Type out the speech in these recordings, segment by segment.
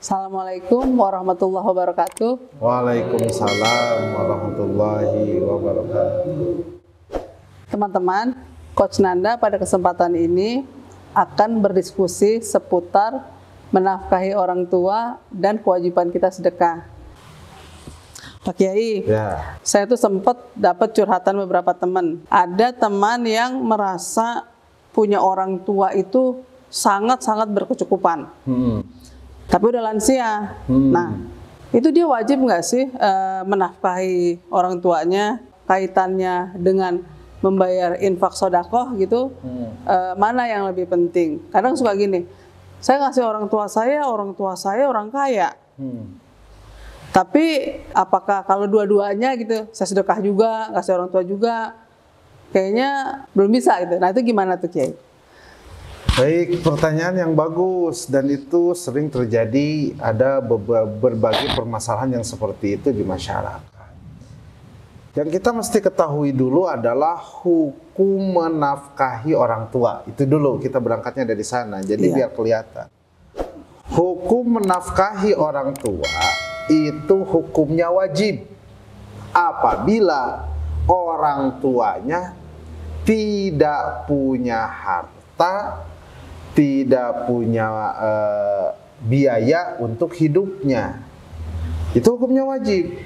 Assalamualaikum warahmatullahi wabarakatuh. Waalaikumsalam warahmatullahi wabarakatuh. Teman-teman, Coach Nanda pada kesempatan ini akan berdiskusi seputar menafkahi orang tua dan kewajiban kita sedekah. Pak Kiai, saya tuh sempat dapat curhatan beberapa teman. Ada teman yang merasa punya orang tua itu sangat-sangat berkecukupan. Tapi udah lansia. Nah, itu dia wajib nggak sih menafkahi orang tuanya, kaitannya dengan membayar infak sodakoh gitu? Mana yang lebih penting? Kadang suka gini, saya ngasih orang tua saya orang kaya. Tapi apakah kalau dua-duanya gitu, saya sedekah juga, ngasih orang tua juga, kayaknya belum bisa gitu. Nah itu gimana tuh Kiai? Baik, pertanyaan yang bagus, dan itu sering terjadi, ada berbagai permasalahan yang seperti itu di masyarakat. Yang kita mesti ketahui dulu adalah hukum menafkahi orang tua. Itu dulu, kita berangkatnya dari sana, jadi biar kelihatan. Hukum menafkahi orang tua itu hukumnya wajib apabila orang tuanya tidak punya harta, tidak punya biaya untuk hidupnya. Itu hukumnya wajib.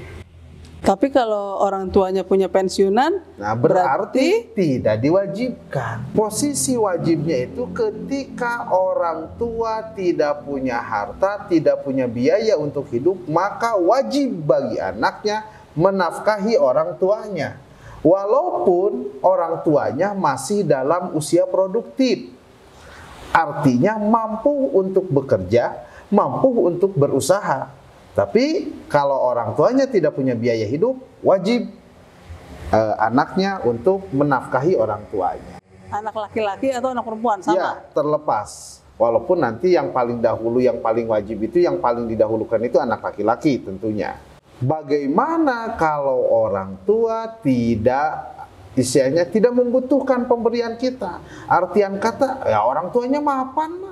Tapi kalau orang tuanya punya pensiunan, nah berarti tidak diwajibkan. Posisi wajibnya itu ketika orang tua tidak punya harta, tidak punya biaya untuk hidup, maka wajib bagi anaknya menafkahi orang tuanya. Walaupun orang tuanya masih dalam usia produktif. Artinya mampu untuk bekerja, mampu untuk berusaha. Tapi kalau orang tuanya tidak punya biaya hidup, wajib anaknya untuk menafkahi orang tuanya. Anak laki-laki atau anak perempuan sama? Ya, terlepas. Walaupun nanti yang paling dahulu, yang paling wajib itu, yang paling didahulukan itu anak laki-laki tentunya. Bagaimana kalau orang tua istilahnya tidak membutuhkan pemberian kita? Artian kata, ya orang tuanya mapan,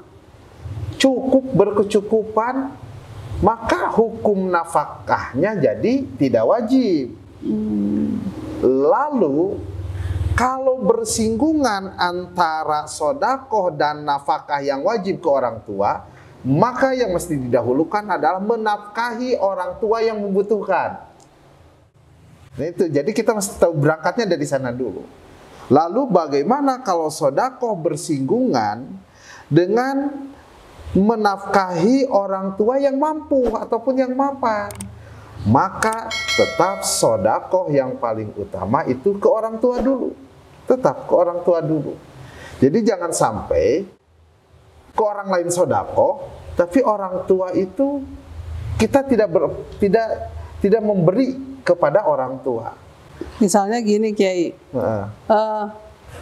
cukup, berkecukupan, maka hukum nafkahnya jadi tidak wajib. Lalu kalau bersinggungan antara sodakoh dan nafkah yang wajib ke orang tua, maka yang mesti didahulukan adalah menafkahi orang tua yang membutuhkan. Nah itu, jadi kita mesti tahu berangkatnya dari sana dulu. Lalu bagaimana kalau sodakoh bersinggungan dengan menafkahi orang tua yang mampu ataupun yang mapan? Maka tetap sodakoh yang paling utama itu ke orang tua dulu. Tetap ke orang tua dulu. Jadi jangan sampai ke orang lain sodakoh, tapi orang tua itu kita tidak memberi kepada orang tua. Misalnya gini Kiai,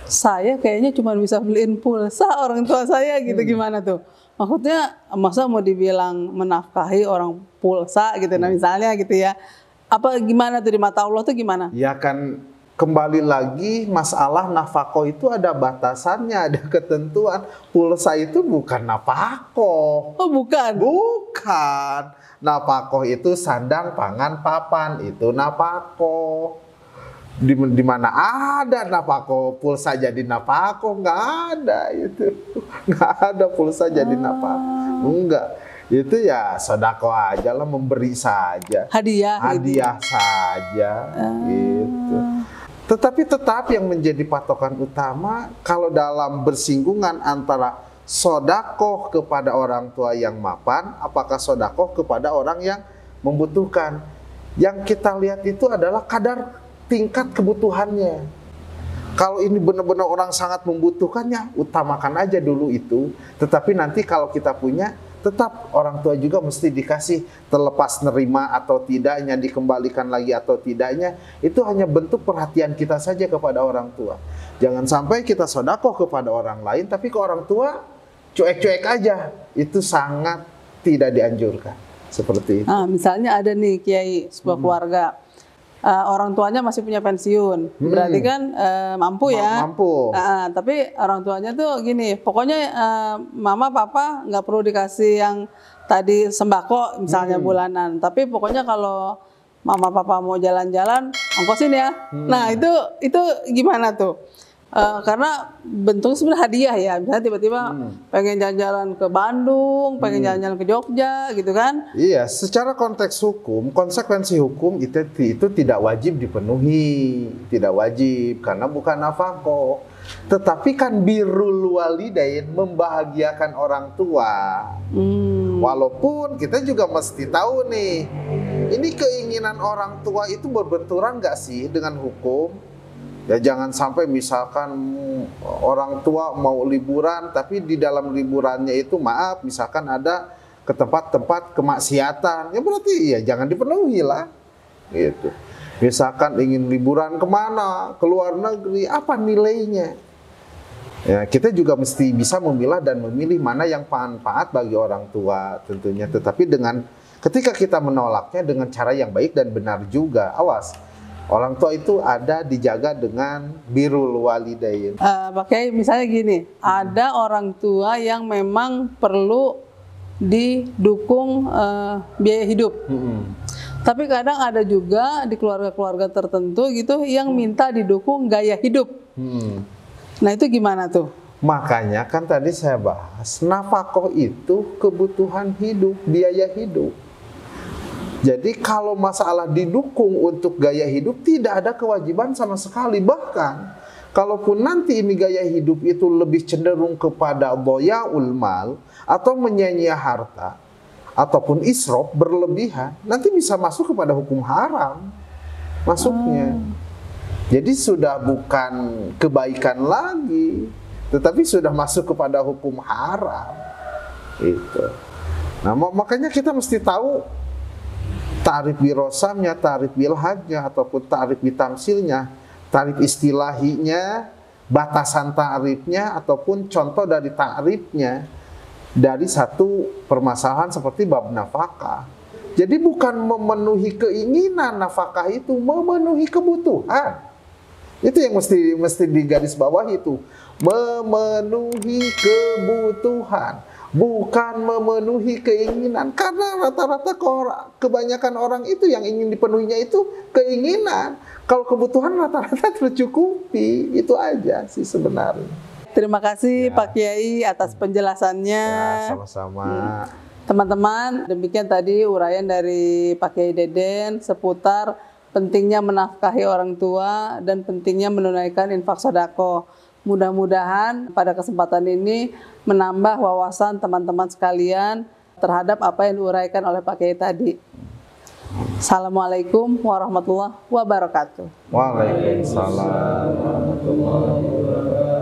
saya kayaknya cuma bisa beliin pulsa orang tua saya gitu, gimana tuh? Maksudnya masa mau dibilang menafkahi orang pulsa gitu, nah misalnya gitu ya. Apa gimana tuh di mata Allah tuh gimana? Ya kan kembali lagi masalah nafkah itu ada batasannya, ada ketentuan. Pulsa itu bukan nafkah. Oh bukan? Bukan. Nafkah itu sandang, pangan, papan, itu nafkah. Di mana ada nafkah pulsa jadi nafkah? Nggak ada itu. Nggak ada pulsa jadi nafkah. Enggak. Itu ya sedekah aja lah, memberi saja. Hadiah gitu. Saja gitu. Tetapi tetap yang menjadi patokan utama kalau dalam bersinggungan antara sodakoh kepada orang tua yang mapan, apakah sodakoh kepada orang yang membutuhkan. Yang kita lihat itu adalah kadar tingkat kebutuhannya. Kalau ini benar-benar orang sangat membutuhkannya, utamakan aja dulu itu. Tetapi nanti kalau kita punya, tetap orang tua juga mesti dikasih, terlepas nerima atau tidaknya, dikembalikan lagi atau tidaknya, itu hanya bentuk perhatian kita saja kepada orang tua. Jangan sampai kita sodakoh kepada orang lain, tapi ke orang tua cuek-cuek aja. Itu sangat tidak dianjurkan. Seperti itu. Misalnya ada nih Kiai, sebuah keluarga, orang tuanya masih punya pensiun, berarti kan mampu ya. Mampu. Tapi orang tuanya tuh gini, pokoknya mama papa nggak perlu dikasih yang tadi sembako misalnya bulanan, tapi pokoknya kalau mama papa mau jalan-jalan ongkosin ya. Nah itu gimana tuh? Karena bentuknya sebenarnya hadiah ya, misalnya tiba-tiba pengen jalan-jalan ke Bandung, pengen jalan-jalan ke Jogja gitu kan. Iya, secara konteks hukum, konsekuensi hukum itu tidak wajib dipenuhi, tidak wajib karena bukan nafkah. Tetapi kan birrul walidain, membahagiakan orang tua. Walaupun kita juga mesti tahu nih, ini keinginan orang tua itu berbenturan nggak sih dengan hukum? Ya jangan sampai misalkan orang tua mau liburan tapi di dalam liburannya itu maaf misalkan ada ke tempat-tempat kemaksiatan, ya berarti ya jangan dipenuhi lah gitu. Misalkan ingin liburan kemana, ke luar negeri, apa nilainya? Ya kita juga mesti bisa memilah dan memilih mana yang manfaat bagi orang tua tentunya. Tetapi dengan ketika kita menolaknya dengan cara yang baik dan benar juga, awas. Orang tua itu ada dijaga dengan birrul walidain. Pakai misalnya gini, ada orang tua yang memang perlu didukung biaya hidup. Tapi kadang ada juga di keluarga-keluarga tertentu gitu yang minta didukung gaya hidup. Nah itu gimana tuh? Makanya kan tadi saya bahas, nafkah itu kebutuhan hidup, biaya hidup. Jadi kalau masalah didukung untuk gaya hidup tidak ada kewajiban sama sekali. Bahkan kalaupun nanti ini gaya hidup itu lebih cenderung kepada dhayaul mal atau menyia-nyia harta ataupun israf berlebihan, nanti bisa masuk kepada hukum haram masuknya. Jadi sudah bukan kebaikan lagi, tetapi sudah masuk kepada hukum haram. Itu. Nah, makanya kita mesti tahu tarif birosamnya, tarif bilhajnya, ataupun tarif bitamsilnya, tarif istilahinya, batasan tarifnya, ataupun contoh dari tarifnya dari satu permasalahan seperti bab nafkah. Jadi bukan memenuhi keinginan nafkah itu, memenuhi kebutuhan. Itu yang mesti digaris bawah itu, memenuhi kebutuhan. Bukan memenuhi keinginan, karena rata-rata kebanyakan orang itu yang ingin dipenuhinya itu keinginan. Kalau kebutuhan rata-rata tercukupi, itu aja sih sebenarnya. Terima kasih Pak Kiai atas penjelasannya. Ya, sama-sama. Teman-teman, demikian tadi uraian dari Pak Kiai Deden seputar pentingnya menafkahi orang tua dan pentingnya menunaikan infak sedekah. Mudah-mudahan pada kesempatan ini menambah wawasan teman-teman sekalian terhadap apa yang diuraikan oleh Pak Kiai tadi. Assalamualaikum warahmatullahi wabarakatuh. Waalaikumsalam warahmatullahi wabarakatuh.